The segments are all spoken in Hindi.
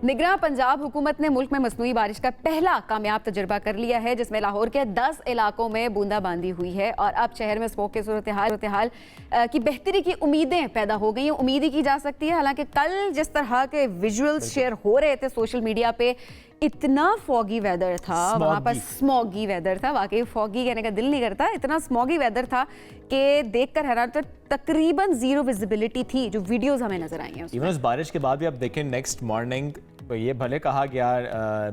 निगरां पंजाब हुकूमत ने मुल्क में मसनूई बारिश का पहला कामयाब तजुर्बा कर लिया है, जिसमें लाहौर के 10 इलाकों में बूंदाबांदी हुई है और अब शहर में स्मोक की सूरत हाल की बेहतरी की उम्मीदें पैदा हो गई हैं। उम्मीद ही की जा सकती है। हालांकि कल जिस तरह के विजुअल्स शेयर हो रहे थे सोशल मीडिया पे, इतना फॉगी वेदर था, वहाँ पर स्मॉगी वेदर था, वाकई फॉगी कहने का दिल नहीं करता, इतना स्मॉगी वेदर था कि देखकर हैरान, तो तकरीबन जीरो विजिबिलिटी थी जो वीडियोस हमें नजर आई हैं। इवन उस बारिश के बाद भी आप देखें नेक्स्ट मॉर्निंग ये भले कहा गया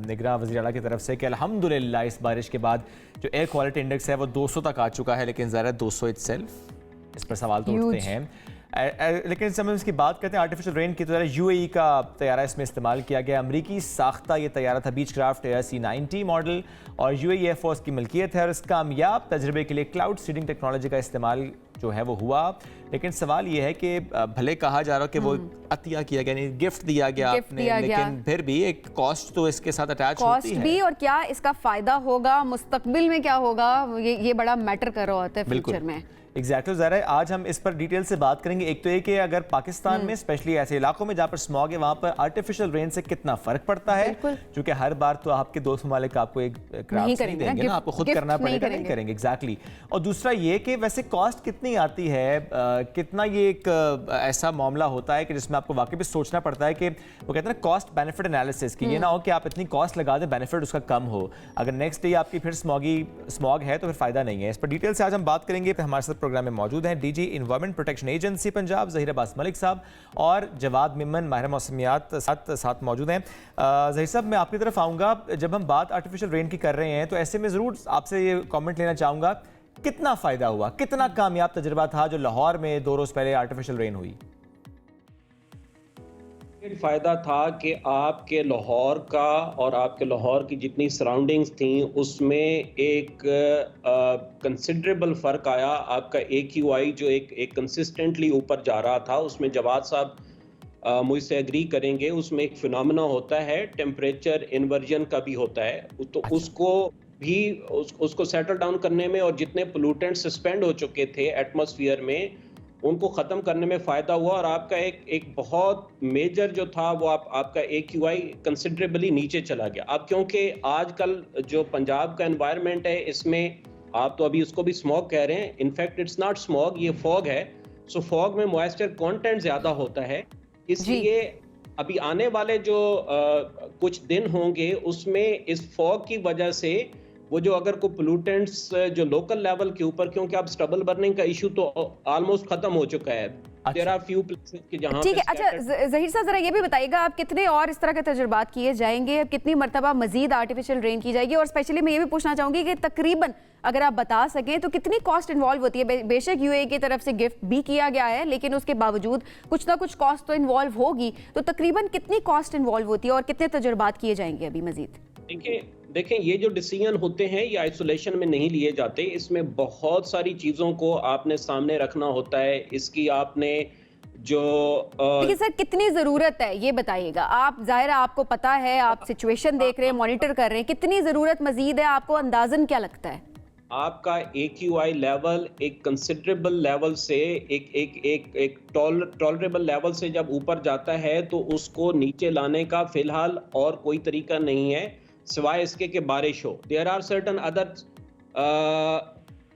निगरां वज़ीर आला की तरफ से कि अल्हम्दुलिल्लाह इस बारिश के बाद जो एयर क्वालिटी इंडेक्स है वो 200 तक आ चुका है, लेकिन ज़रा 200 इटसेल्फ इस पर सवाल तो उठते हैं। लेकिन समय इसकी बात करते हैं आर्टिफिशियल रेन की, तो यूएई का तैयारा इसमें इस्तेमाल किया गया। अमरीकी साख्ता ये तैयारा था बीच क्राफ्ट C-90 मॉडल और यूएई एयरफोर्स की मिल्कियत है और इस कामयाब तजर्बे के लिए क्लाउड सीडिंग टेक्नोलॉजी का इस्तेमाल जो है वो हुआ। लेकिन सवाल ये है कि भले कहा जा रहा हो कि वो अतिया किया गया, नहीं गिफ्ट दिया गया आपने, लेकिन फिर भी एक कॉस्ट तो इसके साथ अटैच होती है। भी और क्या इसका फायदा होगा, मुस्तकबिल में क्या होगा, ये बड़ा मैटर कर रहा होता है फ्यूचर में। एग्जैक्टली ज़रा आज हम इस पर डिटेल से बात करेंगे। एक तो ये कि अगर पाकिस्तान में स्पेशली ऐसे इलाकों में जहाँ पर स्मॉग है वहाँ पर आर्टिफिशियल रेन से कितना फ़र्क पड़ता है, क्योंकि हर बार तो आपके दोस्त ममालिक आपको एक क्राफ्ट नहीं देंगे ना, आपको खुद करना पड़ेगा, नहीं करेंगे। एग्जैक्टली। और दूसरा ये कि वैसे कॉस्ट कितनी आती है, कितना ये एक ऐसा मामला होता है कि जिसमें आपको वाकई भी सोचना पड़ता है कि वो कहते हैं ना कॉस्ट बेनिफिट एनालिसिस की, ये ना हो कि आप इतनी कॉस्ट लगा दें बेनिफिट उसका कम हो, अगर नेक्स्ट डे आपकी फिर स्मॉग है तो फिर फ़ायदा नहीं है। इस पर डिटेल से आज हम बात करेंगे। हमारे साथ प्रोग्राम में मौजूद हैं DG environment protection agency Punjab Zaheer Abbas Malik साहब और जवाद मिमन माहिर मौसमियात साथ मौजूद हैं। ज़हीर साहब, मैं आपकी तरफ आऊँगा। जब हम बात आर्टिफिशियल रेन की कर रहे हैं तो ऐसे में ज़रूर आपसे ये कमेंट लेना चाहूँगा, कितना फ़ायदा हुआ, कितना कामयाब तजुर्बा था जो लाहौर में 2 रोज़ पहले आर्टिफिशियल रेन हुई? फ़ायदा था कि आपके लाहौर का और आपके लाहौर की जितनी सराउंडिंग्स थी उसमें एक कंसिडरेबल फ़र्क आया। आपका AQI जो एक कंसिस्टेंटली ऊपर जा रहा था, उसमें जवाद साहब मुझसे एग्री करेंगे, उसमें एक फिनोमेना होता है टेम्परेचर इन्वर्जन का भी होता है, तो उसको सेटल डाउन करने में और जितने पोल्यूटेंट सस्पेंड हो चुके थे एटमॉस्फेयर में उनको ख़त्म करने में फ़ायदा हुआ और आपका एक बहुत मेजर जो था वो आपका AQI कंसिडरेबली नीचे चला गया। अब क्योंकि आजकल जो पंजाब का एनवायरनमेंट है इसमें आप तो अभी उसको भी स्मॉग कह रहे हैं, इनफैक्ट इट्स नॉट स्मॉग, ये फॉग है। सो फॉग में मॉइस्चर कंटेंट ज़्यादा होता है, इसलिए अभी आने वाले जो कुछ दिन होंगे उसमें इस फॉग की वजह से वो जो अगर कोई पोल्यूटेंट्स जो लोकल लेवल के ऊपर, क्योंकि अब स्टबल बर्निंग का इशू तो ऑलमोस्ट खत्म हो चुका है। देयर आर फ्यू प्लेसेस कि जहां ठीक है। अच्छा ज़हीर साहब, जरा ये भी बताइएगा आप कितने और इस तरह के तजुर्बात किए जाएंगे, कितनी मरतबा मजीद आर्टिफिशियल रेन की जाएगी, और स्पेशली मैं ये भी पूछना चाहूंगी कि तकरीबन अगर आप बता सकें तो कितनी कॉस्ट इन्वॉल्व होती है। बेशक यूएई की तरफ से गिफ्ट भी किया गया है, लेकिन उसके बावजूद कुछ ना कुछ कॉस्ट तो इन्वॉल्व होगी, तो तकरीबन कितनी कॉस्ट इन्वॉल्व होती है और कितने तजुर्बात किए जाएंगे अभी मजीद? देखें ये जो डिसीजन होते हैं ये आइसोलेशन में नहीं लिए जाते, इसमें बहुत सारी चीज़ों को आपने सामने रखना होता है। इसकी आपने जो लेकिन सर कितनी ज़रूरत है ये बताइएगा आप, ज़ाहिर है आपको पता है, आप सिचुएशन देख रहे हैं, मॉनिटर कर रहे हैं, कितनी ज़रूरत मजीद है, आपको अंदाज़न क्या लगता है? आपका AQI लेवल एक कंसिडरेबल लेवल से एक टॉलरेबल लेवल से जब ऊपर जाता है तो उसको नीचे लाने का फिलहाल और कोई तरीका नहीं है सिवाय इसके कि बारिश हो। There are certain other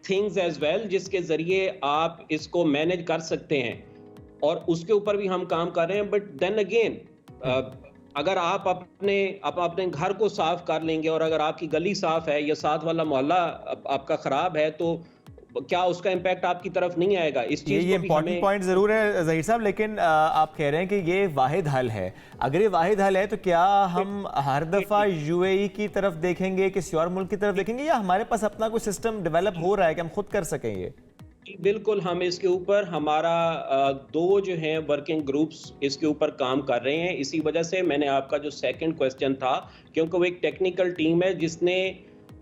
things as well जिसके ज़रिए आप इसको मैनेज कर सकते हैं और उसके ऊपर भी हम काम कर रहे हैं। बट देन अगेन अगर आप अपने घर को साफ कर लेंगे और अगर आपकी गली साफ है या साथ वाला मोहल्ला आपका खराब है तो क्या उसका इम्पैक्ट आपकी तरफ नहीं आएगा? इस चीज ये इंपॉर्टेंट पॉइंट जरूर है ज़हीर साहब, लेकिन आप कह रहे हैं कि ये वाहिद हल है। अगर ये वाहिद हल है तो क्या हम हर दफ़ा यूएई की तरफ देखेंगे, किसी और मुल्क की तरफ देखेंगे, या हमारे पास अपना कोई सिस्टम डेवलप हो रहा है कि हम खुद कर सकें ये? बिल्कुल, हम इसके ऊपर हमारा 2 जो हैं वर्किंग ग्रुप्स इसके ऊपर काम कर रहे हैं। इसी वजह से मैंने आपका जो सेकंड क्वेश्चन था, क्योंकि वो एक टेक्निकल टीम है जिसने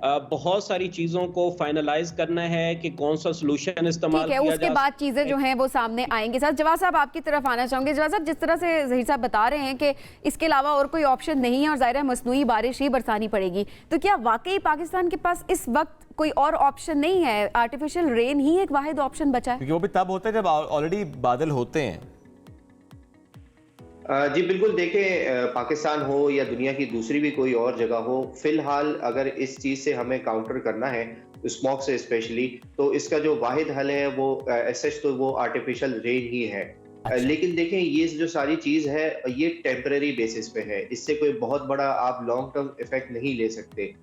बहुत सारी चीज़ों को फाइनलाइज करना है कि कौन सा सॉल्यूशन इस्तेमाल किया जाए। उसके बाद चीज़ें जो हैं वो सामने आएंगे। सर जवाद साहब आपकी तरफ आना चाहूँगे। जवाद साहब, जिस तरह से ज़हीर साहब बता रहे हैं कि इसके अलावा और कोई ऑप्शन नहीं है और ज़ाहिर है मसनूई बारिश ही बरसानी पड़ेगी, तो क्या वाकई पाकिस्तान के पास इस वक्त कोई और ऑप्शन नहीं है? आर्टिफिशियल रेन ही एक वाहिद ऑप्शन बचा है? क्योंकि वो भी तब होता है जब ऑलरेडी बादल होते हैं। जी बिल्कुल देखें, पाकिस्तान हो या दुनिया की दूसरी भी कोई और जगह हो, फिलहाल अगर इस चीज़ से हमें काउंटर करना है, स्मॉग से स्पेशली, तो इसका जो वाहिद हल है वो एसएच तो वो आर्टिफिशियल रेन ही है। अच्छा। लेकिन देखें ये जो सारी चीज़ है ये टेम्परेरी बेसिस पे है, इससे कोई बहुत बड़ा आप लॉन्ग टर्म इफेक्ट नहीं ले सकते।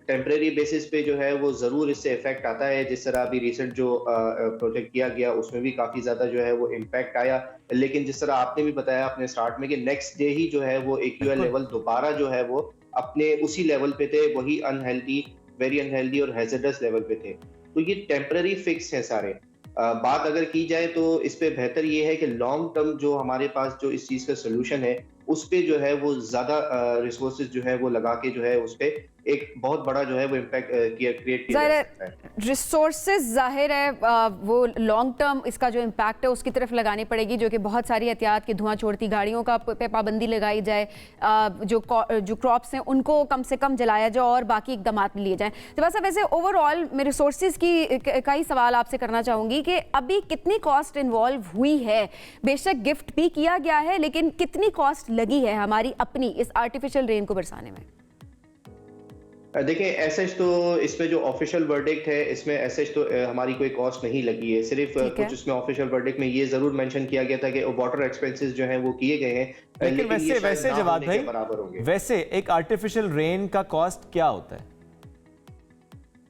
टेम्परेरी बेसिस पे जो है वो ज़रूर इससे इफेक्ट आता है, जिस तरह अभी रिसेंट जो प्रोजेक्ट किया गया उसमें भी काफ़ी ज़्यादा जो है वो इम्पैक्ट आया। लेकिन जिस तरह आपने भी बताया अपने स्टार्ट में कि नेक्स्ट डे ही जो है वो एक्यूएल बिल्कुल। लेवल दोबारा जो है वो अपने उसी लेवल पे थे, वही अनहेल्दी, वेरी अनहेल्दी और हैजर्डस लेवल पे थे। तो ये टेम्परेरी फिक्स है सारे। बात अगर की जाए तो इस पे बेहतर ये है कि लॉन्ग टर्म जो हमारे पास जो इस चीज़ का सॉल्यूशन है, उस पे जो है वो ज़्यादा रिसोर्सेज जो है वो लगा के जो है उस पे एक बहुत बड़ा जो है वो इम्पैक्ट क्रिएट किया जा सकता है। रिसोर्सेज जाहिर है वो लॉन्ग टर्म इसका जो इम्पैक्ट है उसकी तरफ लगानी पड़ेगी, जो कि बहुत सारी एहतियात की धुआं छोड़ती गाड़ियों का पे पाबंदी लगाई जाए, जो क्रॉप्स हैं उनको कम से कम जलाया जाए और बाकी इकदाम लिए जाएं। तो बस वैसे ओवरऑल मैं रिसोर्सेज का ही सवाल आपसे करना चाहूँगी कि अभी कितनी कॉस्ट इन्वॉल्व हुई है? बेशक गिफ्ट भी किया गया है, लेकिन कितनी कॉस्ट लगी है हमारी अपनी इस आर्टिफिशियल रेन को बरसाने में? देखिए एसएच तो इसमें जो ऑफिशियल वर्डिक्ट है इसमें एसएच तो हमारी कोई कॉस्ट नहीं लगी है, सिर्फ कुछ इसमें ऑफिशियल वर्डिक्ट में ये जरूर मेंशन किया गया था कि वाटर एक्सपेंसेस जो हैं वो किए गए हैं, लेकिन ये शायद वैसे ना जवाद होने के भाई, बराबर होंगे। वैसे एक आर्टिफिशियल रेन का कॉस्ट क्या होता है?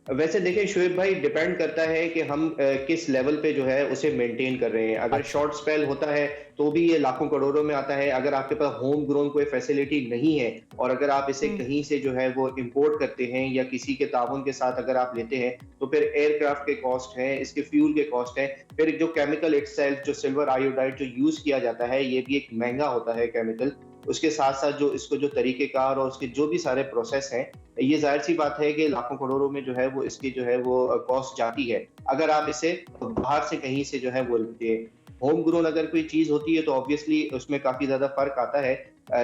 वैसे देखें शुएब भाई, डिपेंड करता है कि हम किस लेवल पे जो है उसे मेंटेन कर रहे हैं। अगर शॉर्ट स्पेल होता है तो भी ये लाखों करोड़ों में आता है। अगर आपके पास होम ग्रोन कोई फैसिलिटी नहीं है और अगर आप इसे कहीं से जो है वो इंपोर्ट करते हैं या किसी के ताउन के साथ अगर आप लेते हैं, तो फिर एयरक्राफ्ट के कॉस्ट हैं, इसके फ्यूल के कॉस्ट हैं, फिर जो केमिकल इटसेल्फ जो सिल्वर आयोडाइड जो यूज किया जाता है ये भी एक महंगा होता है केमिकल। उसके साथ साथ जो इसको जो तरीकेकार और उसके जो भी सारे प्रोसेस हैं, ये जाहिर सी बात है कि लाखों करोड़ों में जो है वो इसकी जो है वो कॉस्ट जाती है अगर आप इसे बाहर से कहीं से जो है वो लेते हैं। होम ग्रोन अगर कोई चीज होती है तो ऑब्वियसली उसमें काफी ज्यादा फर्क आता है,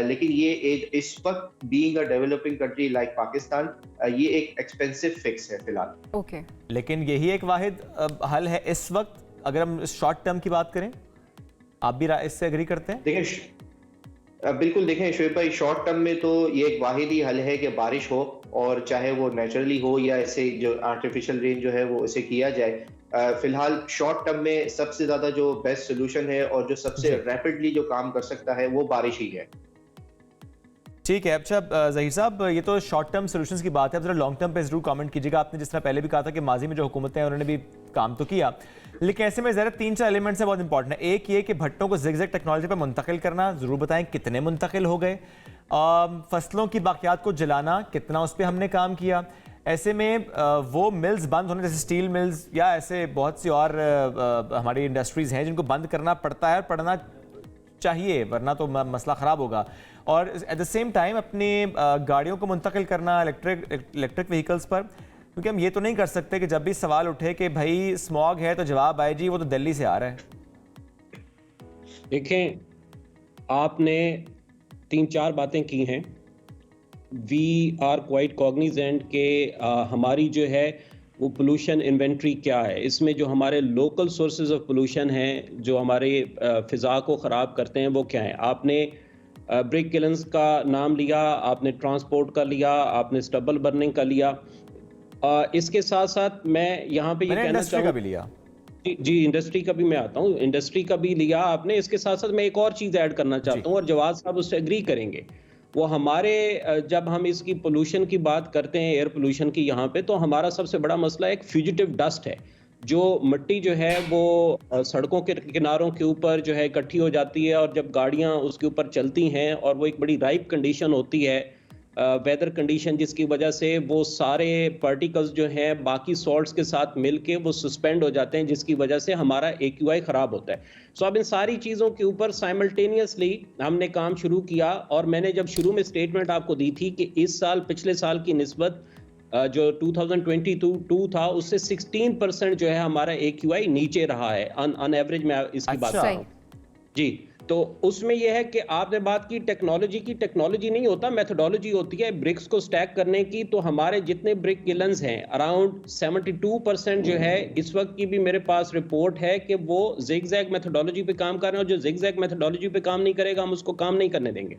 लेकिन ये इस वक्त being a developing country like Pakistan, ये एक एक्सपेंसिव फिक्स है फिलहाल। ओके। लेकिन यही एक वाहिद हल है इस वक्त, अगर हम शॉर्ट टर्म की बात करें? आप भी इससे एग्री करते हैं? देखिए बिल्कुल, देखें शुएब भाई, शॉर्ट टर्म में तो ये एक वाहिद ही हल है कि बारिश हो, और चाहे वो नेचुरली हो या ऐसे जो आर्टिफिशियल रेन जो है वो इसे किया जाए। फिलहाल शॉर्ट टर्म में सबसे ज्यादा जो बेस्ट सोल्यूशन है और जो सबसे रैपिडली जो काम कर सकता है वो बारिश ही है। ठीक है। अच्छा ज़हीर साहब, ये तो शॉर्ट टर्म सॉल्यूशंस की बात है, अब जरा लॉन्ग टर्म पे जरूर कमेंट कीजिएगा। आपने जिस तरह पहले भी कहा था कि माजी में जो हुकूमतें हैं उन्होंने भी काम तो किया, लेकिन ऐसे में ज़रा 3-4 एलिमेंट्स है बहुत इंपॉर्टेंट है। एक ये कि भट्टों को ज़िग-ज़ैग टेक्नोलॉजी पर मुंतकिल करना, ज़रूर बताएं कितने मुंतकिल हो गए। फसलों की बाकियात को जलाना, कितना उस पर हमने काम किया। ऐसे में वो मिल्स बंद होने, जैसे स्टील मिल्स या ऐसे बहुत सी और हमारी इंडस्ट्रीज़ हैं जिनको बंद करना पड़ता है और पड़ना चाहिए, वरना तो मसला ख़राब होगा। और एट द सेम टाइम अपनी गाड़ियों को मुंतकिल करना इलेक्ट्रिक व्हीकल्स पर, क्योंकि हम ये तो नहीं कर सकते कि जब भी सवाल उठे कि भाई स्मॉग है तो जवाब आए जी वो तो दिल्ली से आ रहा है। देखें, आपने 3-4 बातें की हैं। वी आर क्वाइट कॉग्निजेंट के हमारी जो है वो पोल्यूशन इन्वेंट्री क्या है, इसमें जो हमारे लोकल सोर्सेज ऑफ पोल्यूशन हैं जो हमारे फ़िज़ा को ख़राब करते हैं वो क्या है। आपने ब्रिक किलन्स का नाम लिया, आपने ट्रांसपोर्ट का लिया, आपने स्टबल बर्निंग का लिया। इसके साथ साथ मैं यहाँ पे ये कहना चाहूँगा भी लिया जी, इंडस्ट्री का भी मैं आता हूँ, इंडस्ट्री का भी लिया आपने। इसके साथ साथ मैं एक और चीज़ ऐड करना चाहता हूँ और जवाद साहब उससे एग्री करेंगे। वो हमारे जब हम इसकी पोल्यूशन की बात करते हैं, एयर पोल्यूशन की, यहाँ पे तो हमारा सबसे बड़ा मसला एक फ्यूजिटिव डस्ट है। जो मिट्टी जो है वो सड़कों के किनारों के ऊपर जो है इकट्ठी हो जाती है और जब गाड़ियाँ उसके ऊपर चलती हैं और वो एक बड़ी राइप कंडीशन होती है, वेदर कंडीशन, जिसकी वजह से वो सारे पार्टिकल्स जो हैं बाकी सॉल्ट्स के साथ मिलके वो सस्पेंड हो जाते हैं, जिसकी वजह से हमारा AQI ख़राब होता है। सो अब इन सारी चीज़ों के ऊपर साइमल्टेनियसली हमने काम शुरू किया और मैंने जब शुरू में स्टेटमेंट आपको दी थी कि इस साल पिछले साल की निस्बत जो 2022 था उससे 16% जो है हमारा AQI नीचे रहा है, ऑन एवरेज मैं इसकी बात कर रहा हूँ जी। तो उसमें यह है कि आपने बात की टेक्नोलॉजी नहीं होता, मेथोडोलॉजी होती है ब्रिक्स को स्टैक करने की। तो हमारे जितने ब्रिक किलन्स हैं अराउंड 72% जो है इस वक्त की भी मेरे पास रिपोर्ट है कि वो जिगजैग मेथोडोलॉजी पे काम कर रहे हैं, और जो जिगजैग मेथोडोलॉजी पे काम नहीं करेगा हम उसको काम नहीं करने देंगे।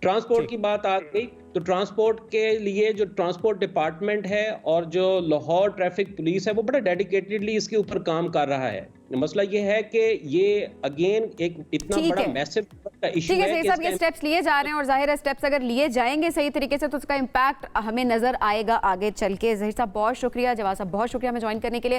ट्रांसपोर्ट की बात आ गई तो ट्रांसपोर्ट के लिए जो ट्रांसपोर्ट डिपार्टमेंट है और जो लाहौर ट्रैफिक पुलिस है वो बड़ा डेडिकेटेडली इसके ऊपर काम कर रहा है। मसला ये है कि ये अगेन एक इतना बड़ा मैसिव का इशू है कि सब ये स्टेप्स लिए जा रहे हैं और जाहिर है स्टेप्स अगर लिए जाएंगे सही तरीके से तो उसका इम्पैक्ट हमें नजर आएगा आगे चल के। ज़हीर साहब बहुत शुक्रिया, जवाद साहब बहुत शुक्रिया हमें ज्वाइन करने के लिए।